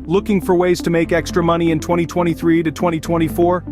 Looking for ways to make extra money in 2023 to 2024?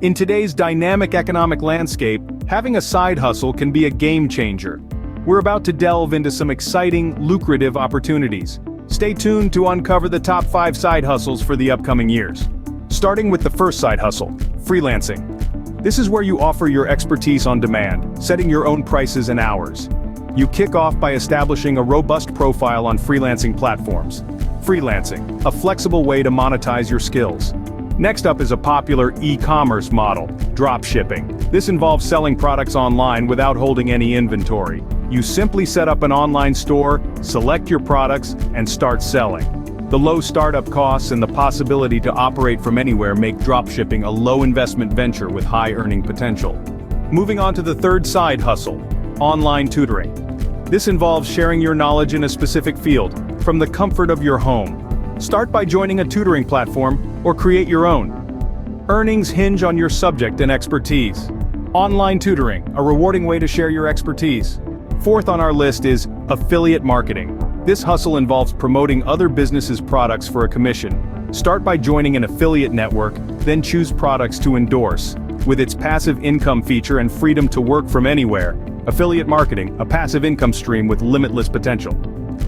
In today's dynamic economic landscape, having a side hustle can be a game changer. We're about to delve into some exciting, lucrative opportunities. Stay tuned to uncover the top 5 side hustles for the upcoming years. Starting with the first side hustle, freelancing. This is where you offer your expertise on demand, setting your own prices and hours. You kick off by establishing a robust profile on freelancing platforms. Freelancing, a flexible way to monetize your skills. Next up is a popular e-commerce model, dropshipping. This involves selling products online without holding any inventory. You simply set up an online store, select your products, and start selling. The low startup costs and the possibility to operate from anywhere make dropshipping a low-investment venture with high earning potential. Moving on to the third side hustle, online tutoring. This involves sharing your knowledge in a specific field, from the comfort of your home. Start by joining a tutoring platform, or create your own. Earnings hinge on your subject and expertise. Online tutoring, a rewarding way to share your expertise. Fourth on our list is affiliate marketing. This hustle involves promoting other businesses' products for a commission. Start by joining an affiliate network, then choose products to endorse. With its passive income feature and freedom to work from anywhere, affiliate marketing, a passive income stream with limitless potential.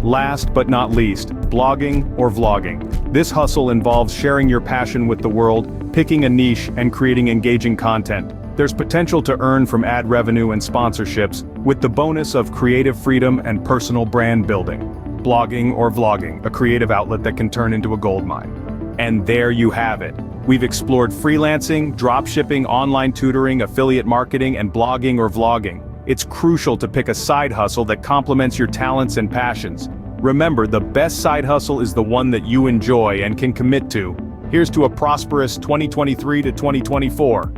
Last but not least, blogging or vlogging. This hustle involves sharing your passion with the world, picking a niche, and creating engaging content. There's potential to earn from ad revenue and sponsorships, with the bonus of creative freedom and personal brand building. Blogging or vlogging, a creative outlet that can turn into a goldmine. And there you have it. We've explored freelancing, dropshipping, online tutoring, affiliate marketing, and blogging or vlogging. It's crucial to pick a side hustle that complements your talents and passions. Remember, the best side hustle is the one that you enjoy and can commit to. Here's to a prosperous 2023 to 2024.